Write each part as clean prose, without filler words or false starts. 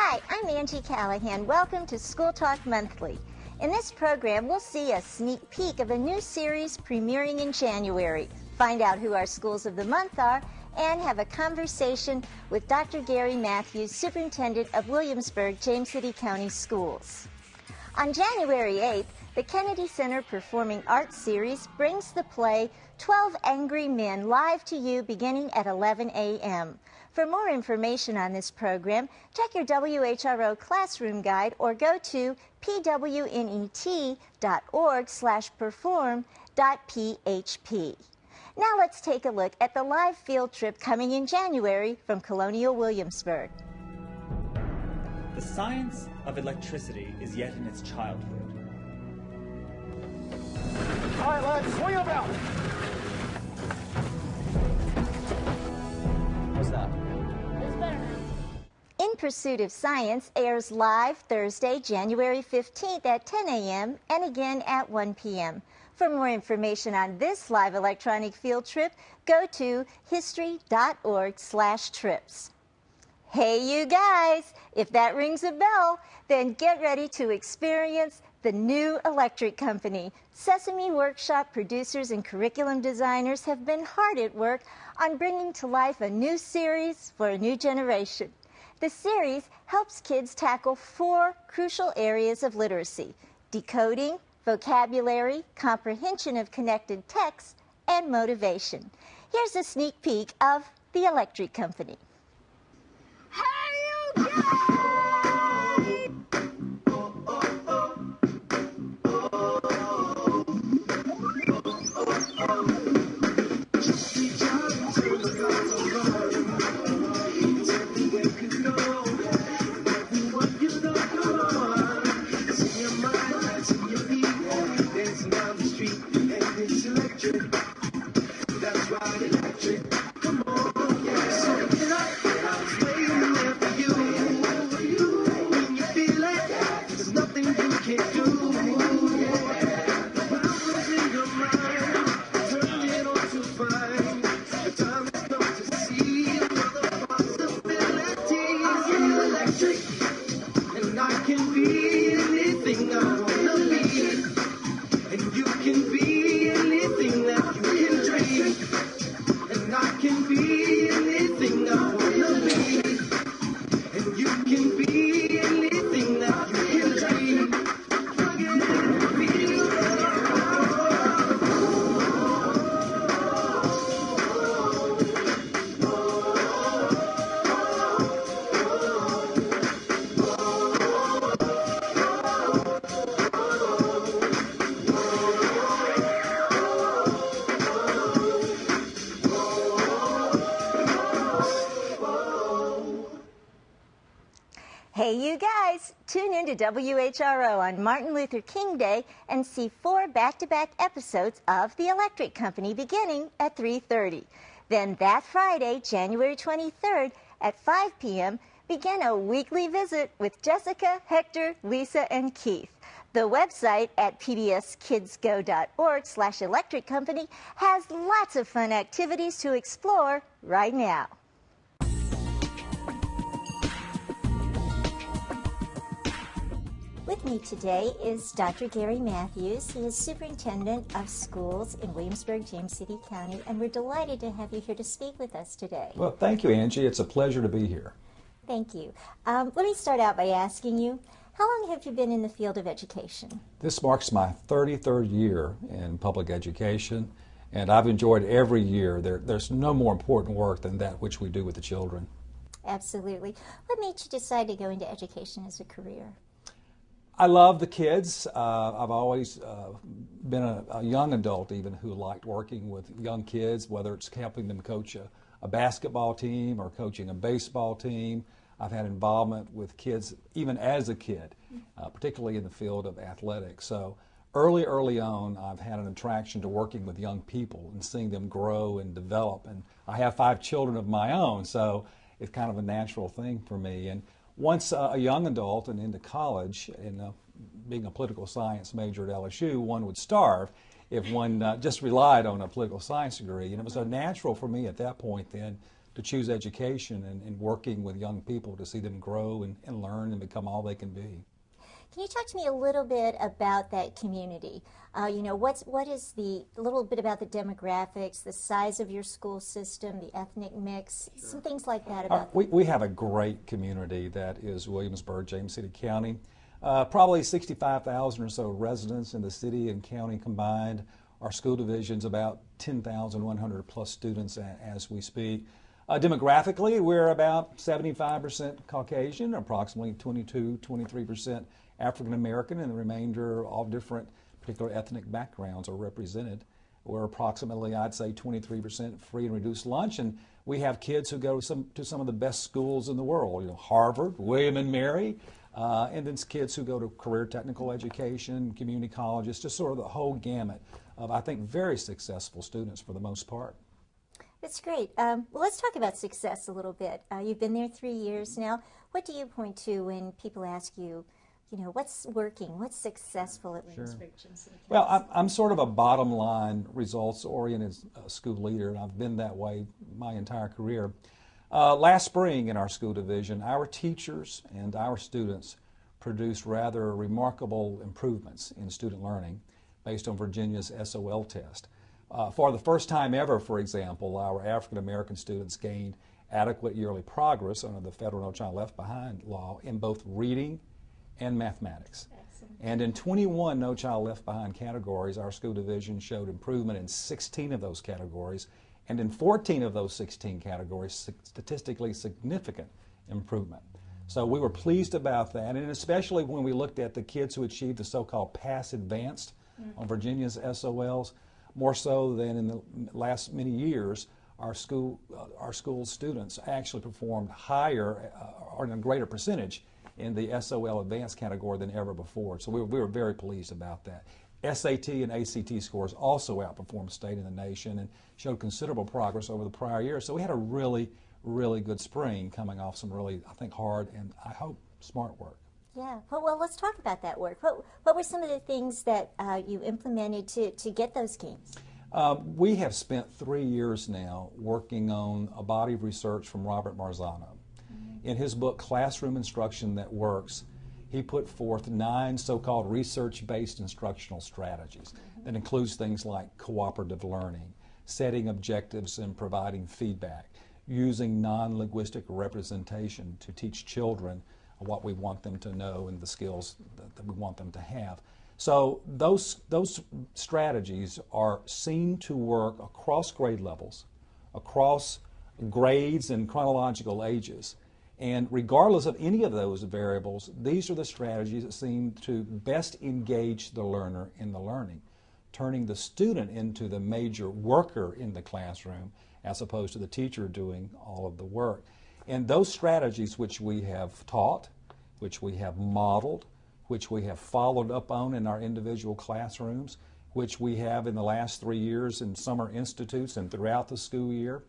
Hi, I'm Angie Callahan. Welcome to School Talk Monthly. In this program, we'll see a sneak peek of a new series premiering in January, find out who our schools of the month are, and have a conversation with Dr. Gary Matthews, Superintendent of Williamsburg, James City County Schools. On January 8th, the Kennedy Center Performing Arts Series brings the play 12 Angry Men live to you beginning at 11 a.m. For more information on this program, check your WHRO classroom guide or go to pwnet.org/perform.php. Now let's take a look at the live field trip coming in January from Colonial Williamsburg. The science of electricity is yet in its childhood. All right, lads, swing about. What's that? It's better now. In Pursuit of Science airs live Thursday, January 15th at 10 a.m. and again at 1 p.m. For more information on this live electronic field trip, go to history.org/trips. Hey, you guys, if that rings a bell, then get ready to experience the new electric company. Sesame Workshop producers and curriculum designers have been hard at work on bringing to life a new series for a new generation. The series helps kids tackle 4 crucial areas of literacy: decoding, vocabulary, comprehension of connected texts, and motivation. Here's a sneak peek of the electric company. Hey, you guys, tune in to WHRO on Martin Luther King Day and see 4 back-to-back episodes of The Electric Company beginning at 3:30. Then that Friday, January 23rd at 5 p.m., begin a weekly visit with Jessica, Hector, Lisa, and Keith. The website at pbskidsgo.org/electric company has lots of fun activities to explore right now. With me today is Dr. Gary Matthews. He is Superintendent of Schools in Williamsburg, James City County, and we're delighted to have you here to speak with us today. Well, thank you, Angie. It's a pleasure to be here. Thank you. Let me start out by asking you, how long have you been in the field of education? This marks my 33rd year in public education, and I've enjoyed every year. There's no more important work than that which we do with the children. Absolutely. What made you decide to go into education as a career? I love the kids. I've always been a young adult even who liked working with young kids, whether it's helping them coach a basketball team or coaching a baseball team. I've had involvement with kids even as a kid, particularly in the field of athletics. So early on, I've had an attraction to working with young people and seeing them grow and develop. And I have 5 children of my own, so it's kind of a natural thing for me. And once a young adult and into college, and being a political science major at LSU, one would starve if one just relied on a political science degree. And it was natural for me at that point then to choose education and working with young people to see them grow and learn and become all they can be. Can you talk to me a little bit about that community? What is a little bit about the demographics, the size of your school system, the ethnic mix, some things like that about we have a great community that is Williamsburg, James City County. Probably 65,000 or so residents in the city and county combined. Our school division's about 10,100 plus students as we speak. Demographically, we're about 75% Caucasian, approximately 23% African American, and the remainder, all different particular ethnic backgrounds are represented. We're approximately, I'd say, 23% free and reduced lunch, and we have kids who go to some of the best schools in the world, Harvard, William and Mary, and then kids who go to career technical education, community colleges, just sort of the whole gamut of, I think, very successful students for the most part. That's great. Well, let's talk about success a little bit. You've been there 3 years now. What do you point to when people ask you, what's working, what's successful at Williamsburg? Well, I'm sort of a bottom line, results-oriented school leader, and I've been that way my entire career. Last spring in our school division, our teachers and our students produced rather remarkable improvements in student learning based on Virginia's SOL test. For the first time ever, for example, our African American students gained adequate yearly progress under the federal No Child Left Behind law in both reading and mathematics. Excellent. And in 21 No Child Left Behind categories, our school division showed improvement in 16 of those categories, and in 14 of those 16 categories, statistically significant improvement. So we were pleased about that, and especially when we looked at the kids who achieved the so-called pass advanced on Virginia's SOLs, more so than in the last many years, our school students actually performed higher or in a greater percentage in the SOL advanced category than ever before. So we were very pleased about that. SAT and ACT scores also outperformed state in the nation and showed considerable progress over the prior year. So we had a really, really good spring coming off some really, I think, hard and I hope smart work. Yeah, well, let's talk about that work. What were some of the things that you implemented to get those gains? We have spent 3 years now working on a body of research from Robert Marzano. In his book, Classroom Instruction That Works, he put forth 9 so-called research-based instructional strategies that includes things like cooperative learning, setting objectives and providing feedback, using non-linguistic representation to teach children what we want them to know and the skills that we want them to have. So those strategies are seen to work across grade levels, across grades and chronological ages. And regardless of any of those variables, these are the strategies that seem to best engage the learner in the learning, turning the student into the major worker in the classroom as opposed to the teacher doing all of the work. And those strategies which we have taught, which we have modeled, which we have followed up on in our individual classrooms, which we have in the last 3 years in summer institutes and throughout the school year,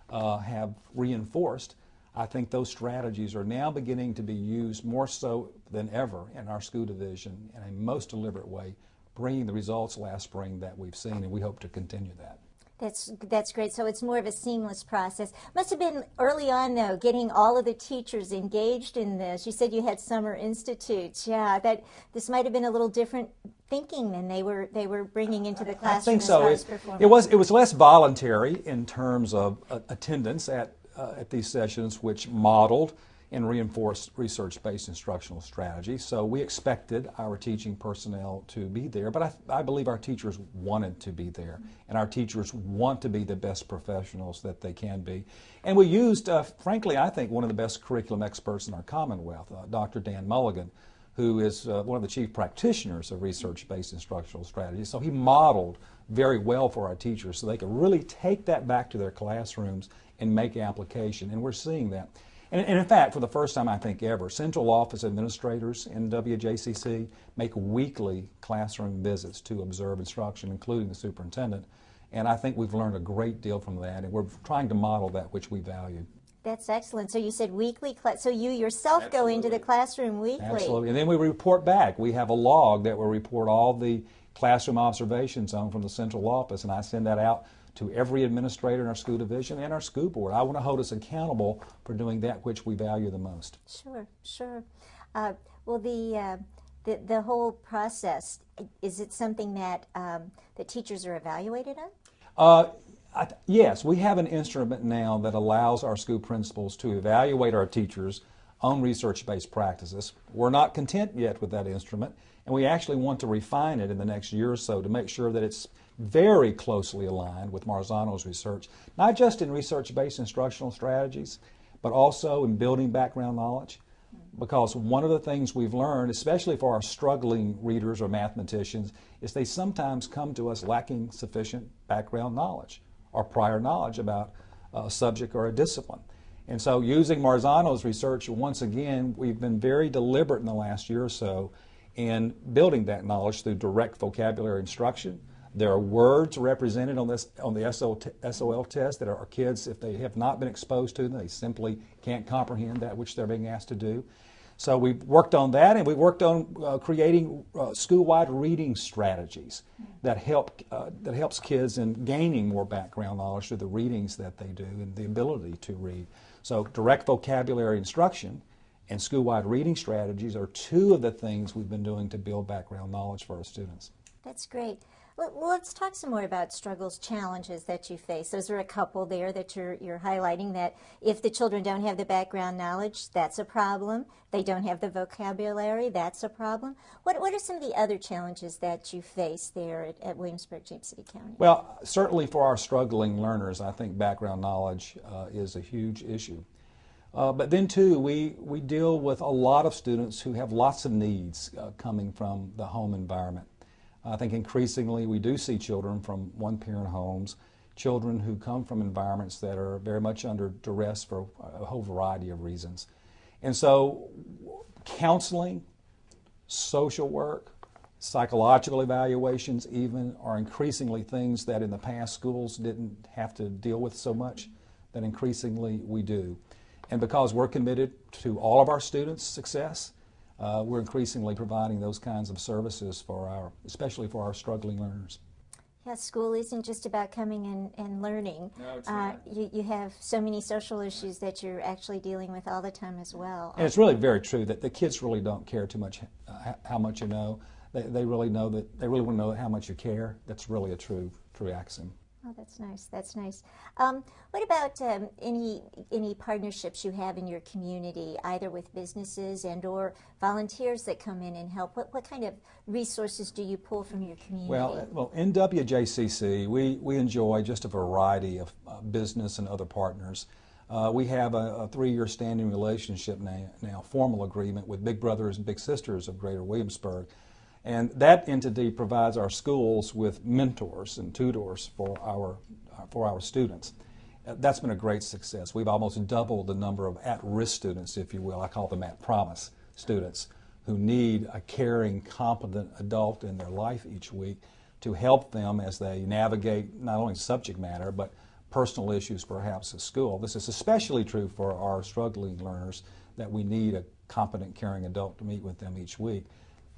have reinforced. I think those strategies are now beginning to be used more so than ever in our school division in a most deliberate way, bringing the results last spring that we've seen, and we hope to continue that. That's great. So it's more of a seamless process. Must have been early on, though, getting all of the teachers engaged in this. You said you had summer institutes. Yeah, that this might have been a little different thinking than they were bringing into the classroom. I think so. It was less voluntary in terms of attendance at these sessions, which modeled and reinforced research-based instructional strategy. So we expected our teaching personnel to be there, but I believe our teachers wanted to be there, and our teachers want to be the best professionals that they can be. And we used, frankly, I think one of the best curriculum experts in our Commonwealth, Dr. Dan Mulligan, who is one of the chief practitioners of research-based instructional strategies. So he modeled very well for our teachers so they could really take that back to their classrooms and make application, and we're seeing that. And in fact, for the first time I think ever, central office administrators in WJCC make weekly classroom visits to observe instruction, including the superintendent. And I think we've learned a great deal from that, and we're trying to model that which we value. That's excellent. So you said weekly class. So you yourself go into the classroom weekly. Absolutely. And then we report back. We have a log that will report all the classroom observation zone from the central office, and I send that out to every administrator in our school division and our school board. I want to hold us accountable for doing that which we value the most. Sure, sure. Well, the whole process, is it something that the teachers are evaluated on? Yes, we have an instrument now that allows our school principals to evaluate our teachers on research-based practices. We're not content yet with that instrument, and we actually want to refine it in the next year or so to make sure that it's very closely aligned with Marzano's research, not just in research-based instructional strategies, but also in building background knowledge. Because one of the things we've learned, especially for our struggling readers or mathematicians, is they sometimes come to us lacking sufficient background knowledge or prior knowledge about a subject or a discipline. And so using Marzano's research, once again, we've been very deliberate in the last year or so in building that knowledge through direct vocabulary instruction. There are words represented on the SOL test that our kids, if they have not been exposed to them, they simply can't comprehend that which they're being asked to do. So we've worked on that, and we've worked on creating school-wide reading strategies that helps kids in gaining more background knowledge through the readings that they do and the ability to read. So direct vocabulary instruction and school-wide reading strategies are two of the things we've been doing to build background knowledge for our students. That's great. Well, let's talk some more about struggles, challenges that you face. Those are a couple there that you're highlighting, that if the children don't have the background knowledge, that's a problem. They don't have the vocabulary, that's a problem. What are some of the other challenges that you face there at Williamsburg, James City County? Well, certainly for our struggling learners, I think background knowledge is a huge issue. But then, too, we deal with a lot of students who have lots of needs coming from the home environment. I think increasingly we do see children from one-parent homes, children who come from environments that are very much under duress for a whole variety of reasons. And so counseling, social work, psychological evaluations even are increasingly things that in the past schools didn't have to deal with so much, that increasingly we do. And because we're committed to all of our students' success, we're increasingly providing those kinds of services for especially for our struggling learners. Yeah, school isn't just about coming and learning. No, it's not. You have so many social issues that you're actually dealing with all the time as well. And it's really very true that the kids really don't care too much how much you know. They really know that they really want to know how much you care. That's really a true axiom. Oh, that's nice. That's nice. What about any partnerships you have in your community, either with businesses and/or volunteers that come in and help? What kind of resources do you pull from your community? Well, in WJCC, we enjoy just a variety of business and other partners. We have a 3-year standing relationship now, formal agreement with Big Brothers and Big Sisters of Greater Williamsburg. And that entity provides our schools with mentors and tutors for our students. That's been a great success. We've almost doubled the number of at-risk students, if you will. I call them at-promise students who need a caring, competent adult in their life each week to help them as they navigate not only subject matter but personal issues perhaps at school. This is especially true for our struggling learners, that we need a competent, caring adult to meet with them each week.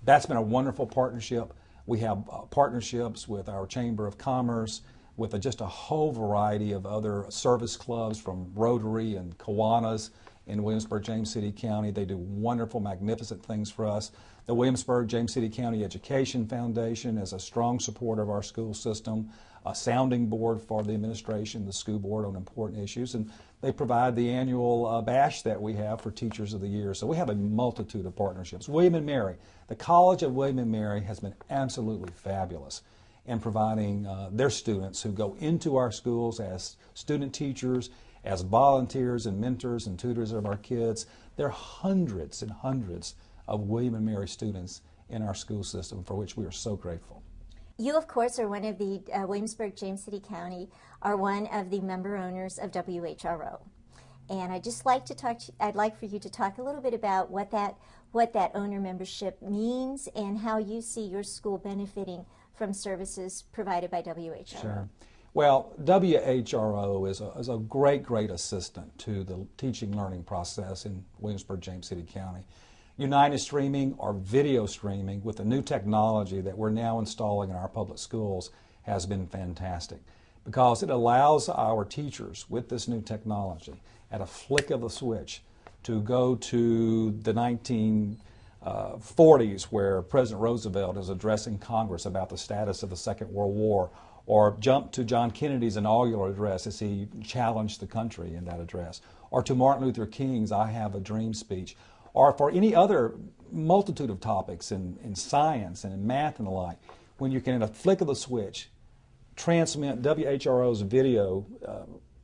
That's been a wonderful partnership. We have partnerships with our Chamber of Commerce, with just a whole variety of other service clubs from Rotary and Kiwanis in Williamsburg, James City County. They do wonderful, magnificent things for us. The Williamsburg, James City County Education Foundation is a strong supporter of our school system, a sounding board for the administration, the school board on important issues, and they provide the annual bash that we have for Teachers of the Year. So we have a multitude of partnerships. William & Mary, the College of William & Mary has been absolutely fabulous in providing their students who go into our schools as student teachers, as volunteers and mentors and tutors of our kids. There are hundreds and hundreds of William & Mary students in our school system, for which we are so grateful. You, of course, are one of the Williamsburg, James City County, are one of the member owners of WHRO. And I'd like for you to talk a little bit about what that owner membership means and how you see your school benefiting from services provided by WHRO. Sure. Well, WHRO is a great assistant to the teaching learning process in Williamsburg, James City County. United Streaming or video streaming with the new technology that we're now installing in our public schools has been fantastic, because it allows our teachers with this new technology at a flick of a switch to go to the 1940s where President Roosevelt is addressing Congress about the status of the Second World War, or jump to John Kennedy's inaugural address as he challenged the country in that address, or to Martin Luther King's I Have a Dream speech, or for any other multitude of topics in science and in math and the like, when you can, at a flick of the switch, transmit WHRO's video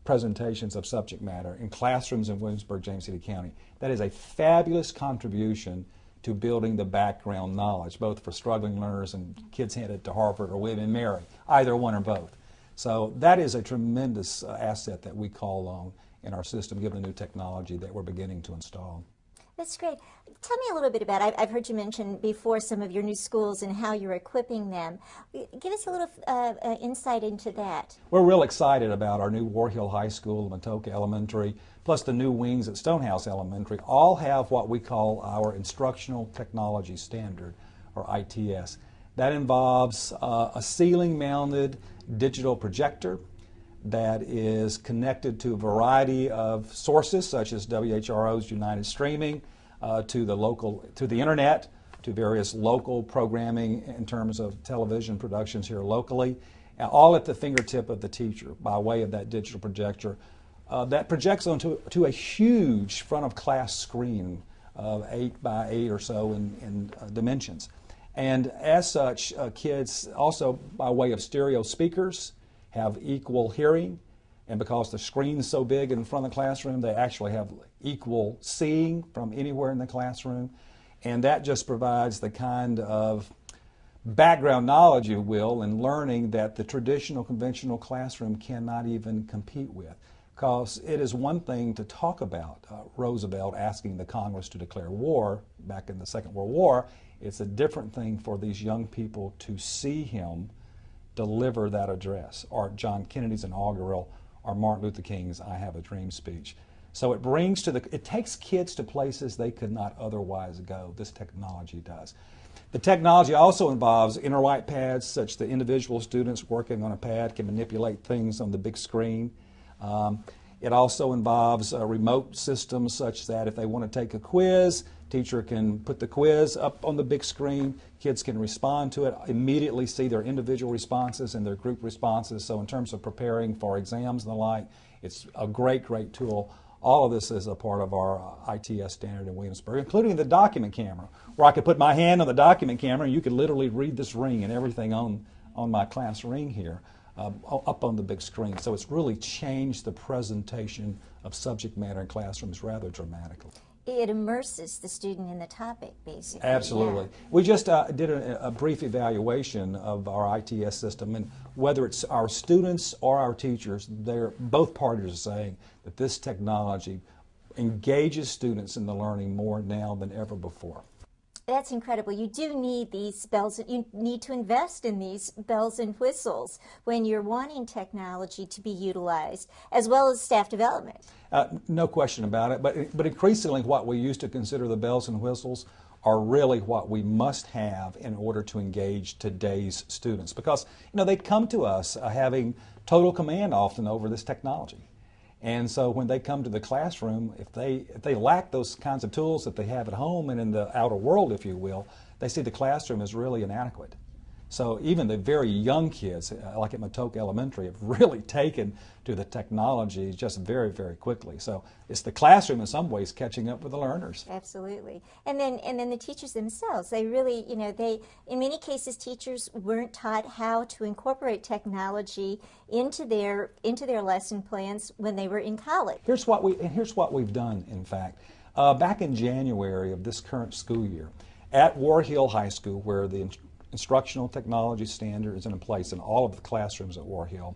presentations of subject matter in classrooms in Williamsburg, James City County. That is a fabulous contribution to building the background knowledge, both for struggling learners and kids headed to Harvard or William and Mary, either one or both. So that is a tremendous asset that we call on in our system, given the new technology that we're beginning to install. That's great. Tell me a little bit about, I've heard you mention before some of your new schools and how you're equipping them. Give us a little insight into that. We're real excited about our new War Hill High School, Matoka Elementary, plus the new wings at Stonehouse Elementary. All have what we call our Instructional Technology Standard, or ITS. That involves a ceiling-mounted digital projector that is connected to a variety of sources, such as WHRO's United Streaming, to the internet, to various local programming in terms of television productions here locally, all at the fingertip of the teacher by way of that digital projector that projects onto a huge front of class screen of 8 by 8 or so in dimensions. And as such, kids also, by way of stereo speakers, have equal hearing, and because the screen's so big in front of the classroom, they actually have equal seeing from anywhere in the classroom, and that just provides the kind of background knowledge, you will, and learning that the traditional, conventional classroom cannot even compete with. Because it is one thing to talk about Roosevelt asking the Congress to declare war back in the Second World War. It's a different thing for these young people to see him deliver that address, or John Kennedy's inaugural, or Martin Luther King's I Have a Dream speech. So it takes kids to places they could not otherwise go. This technology does. The technology also involves inner white pads, such that individual students working on a pad can manipulate things on the big screen. It also involves remote systems such that if they want to take a quiz, teacher can put the quiz up on the big screen, kids can respond to it, immediately see their individual responses and their group responses. So in terms of preparing for exams and the like, it's a great, great tool. All of this is a part of our ITS standard in Williamsburg, including the document camera, where I could put my hand on the document camera and you could literally read this ring and everything on my class ring here. Up on the big screen. So it's really changed the presentation of subject matter in classrooms rather dramatically. It immerses the student in the topic, basically. Absolutely. Yeah. We just did a brief evaluation of our ITS system, and whether it's our students or our teachers, both parties are saying that this technology engages students in the learning more now than ever before. That's incredible. You do need these bells. You need to invest in these bells and whistles when you're wanting technology to be utilized, as well as staff development. No question about it. But increasingly, what we used to consider the bells and whistles are really what we must have in order to engage today's students, because they come to us having total command often over this technology. And so when they come to the classroom, if they lack those kinds of tools that they have at home and in the outer world, if you will, they see the classroom as really inadequate. So even the very young kids, like at Matoka Elementary, have really taken to the technology just very, very quickly. So it's the classroom in some ways catching up with the learners. Absolutely. And then the teachers themselves, they really, in many cases, teachers weren't taught how to incorporate technology into their lesson plans when they were in college. Here's what we've done, in fact. Back in January of this current school year, at War Hill High School, where the Instructional Technology Standard is in place in all of the classrooms at War Hill,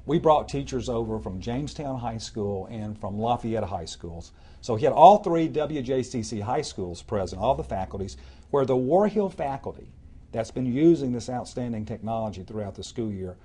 we brought teachers over from Jamestown High School and from Lafayette High Schools. So we had all three WJCC high schools present, all the faculties, where the War Hill faculty that's been using this outstanding technology throughout the school year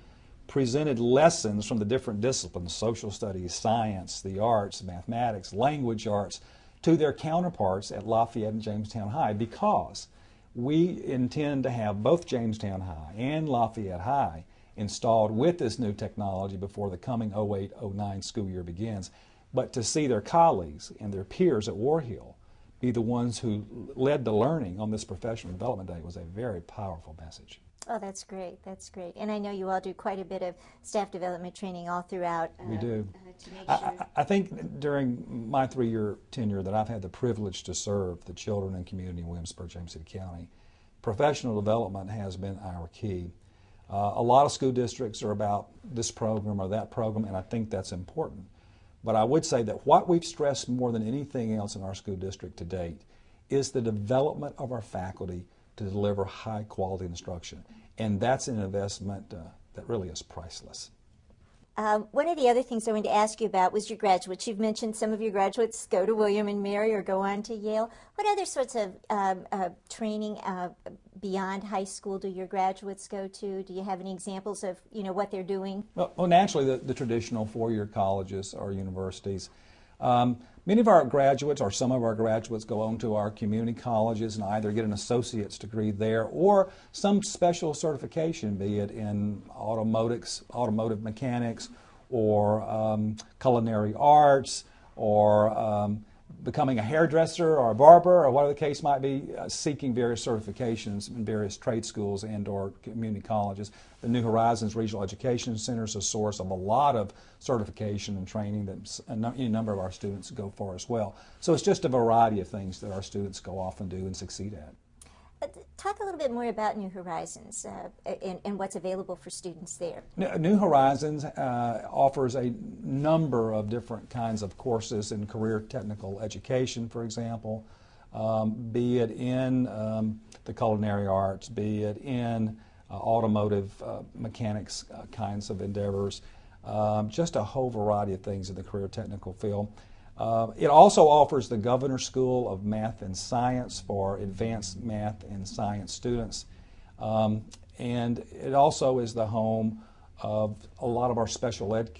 presented lessons from the different disciplines, social studies, science, the arts, mathematics, language arts, to their counterparts at Lafayette and Jamestown High, because we intend to have both Jamestown High and Lafayette High installed with this new technology before the coming 08-09 school year begins. But to see their colleagues and their peers at War Hill be the ones who led the learning on this professional development day was a very powerful message. Oh, that's great. That's great. And I know you all do quite a bit of staff development training all throughout. We do. To make sure. I think during my 3-year tenure that I've had the privilege to serve the children and community in Williamsburg, James City County, professional development has been our key. A lot of school districts are about this program or that program, and I think that's important. But I would say that what we've stressed more than anything else in our school district to date is the development of our faculty to deliver high-quality instruction. And that's an investment that really is priceless. One of the other things I wanted to ask you about was your graduates. You've mentioned some of your graduates go to William and Mary or go on to Yale. What other sorts of training beyond high school do your graduates go to? Do you have any examples of what they're doing? Well, naturally, the traditional 4-year colleges or universities. Many of our graduates, or some of our graduates, go on to our community colleges and either get an associate's degree there or some special certification, be it in automotive mechanics, or culinary arts, or becoming a hairdresser or a barber, or whatever the case might be, seeking various certifications in various trade schools and or community colleges. The New Horizons Regional Education Center is a source of a lot of certification and training that a number of our students go for as well. So it's just a variety of things that our students go off and do and succeed at. Talk a little bit more about New Horizons and what's available for students there. New Horizons offers a number of different kinds of courses in career technical education, for example, be it in the culinary arts, be it in automotive mechanics kinds of endeavors, just a whole variety of things in the career technical field. It also offers the Governor's School of Math and Science for advanced math and science students. And it also is the home of a lot of our special ed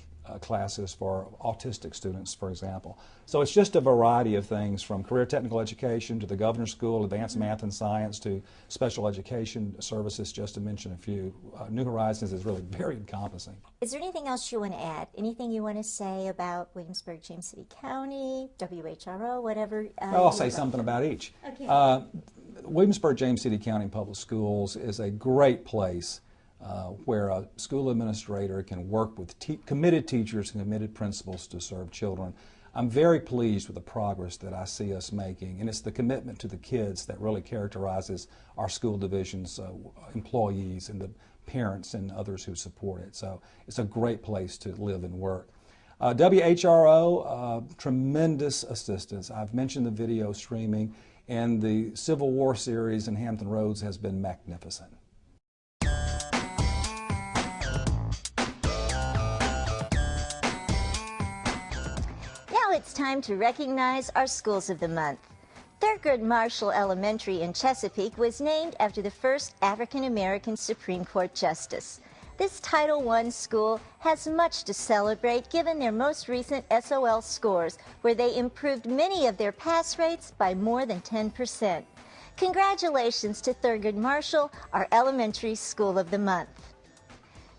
classes for autistic students, for example. So it's just a variety of things, from career technical education to the Governor's School, advanced math and science, to special education services, just to mention a few. New Horizons is really very encompassing. Is there anything else you want to add? Anything you want to say about Williamsburg, James City County, WHRO, whatever? I'll say something about each. Okay. Williamsburg, James City County Public Schools is a great place where a school administrator can work with committed teachers and committed principals to serve children. I'm very pleased with the progress that I see us making, and it's the commitment to the kids that really characterizes our school division's employees and the parents and others who support it. So it's a great place to live and work. WHRO, tremendous assistance. I've mentioned the video streaming, and the Civil War series in Hampton Roads has been magnificent. It's time to recognize our schools of the month. Thurgood Marshall Elementary in Chesapeake was named after the first African-American Supreme Court Justice. This Title I school has much to celebrate given their most recent SOL scores, where they improved many of their pass rates by more than 10%. Congratulations to Thurgood Marshall, our elementary school of the month.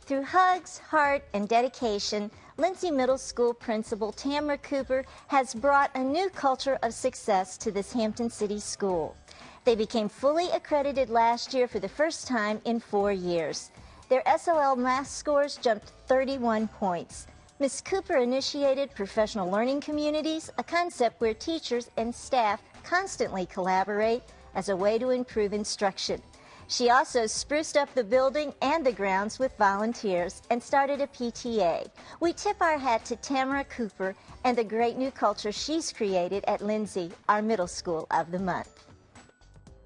Through hugs, heart, and dedication, Lindsay Middle School Principal Tamara Cooper has brought a new culture of success to this Hampton City school. They became fully accredited last year for the first time in 4 years. Their SOL math scores jumped 31 points. Ms. Cooper initiated professional learning communities, a concept where teachers and staff constantly collaborate as a way to improve instruction. She also spruced up the building and the grounds with volunteers and started a PTA. We tip our hat to Tamara Cooper and the great new culture she's created at Lindsay, our middle school of the month.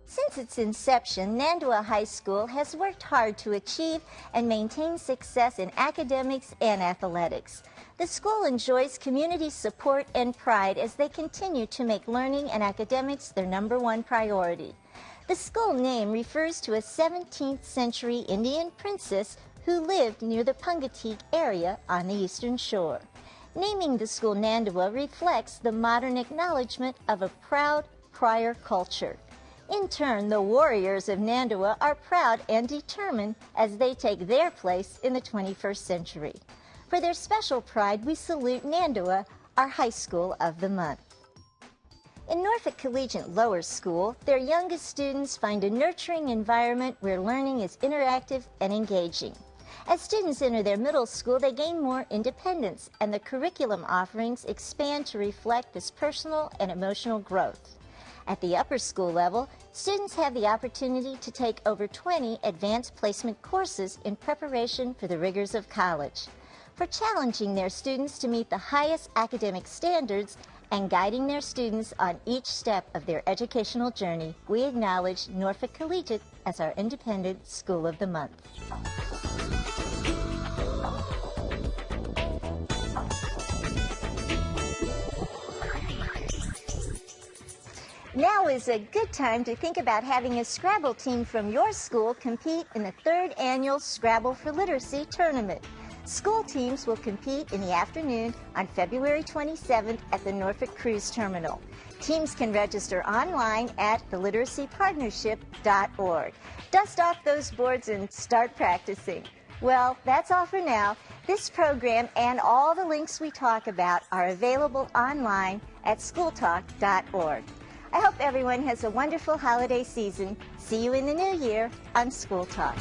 Since its inception, Nandua High School has worked hard to achieve and maintain success in academics and athletics. The school enjoys community support and pride as they continue to make learning and academics their #1 priority. The school name refers to a 17th century Indian princess who lived near the Pungateek area on the Eastern Shore. Naming the school Nandua reflects the modern acknowledgement of a proud prior culture. In turn, the warriors of Nandua are proud and determined as they take their place in the 21st century. For their special pride, we salute Nandua, our high school of the month. In Norfolk Collegiate Lower School, their youngest students find a nurturing environment where learning is interactive and engaging. As students enter their middle school, they gain more independence, and the curriculum offerings expand to reflect this personal and emotional growth. At the upper school level, students have the opportunity to take over 20 advanced placement courses in preparation for the rigors of college. For challenging their students to meet the highest academic standards and guiding their students on each step of their educational journey, we acknowledge Norfolk Collegiate as our Independent School of the Month. Now is a good time to think about having a Scrabble team from your school compete in the 3rd annual Scrabble for Literacy tournament. School teams will compete in the afternoon on February 27th at the Norfolk Cruise Terminal. Teams can register online at theliteracypartnership.org. Dust off those boards and start practicing. Well, that's all for now. This program and all the links we talk about are available online at schooltalk.org. I hope everyone has a wonderful holiday season. See you in the new year on School Talk.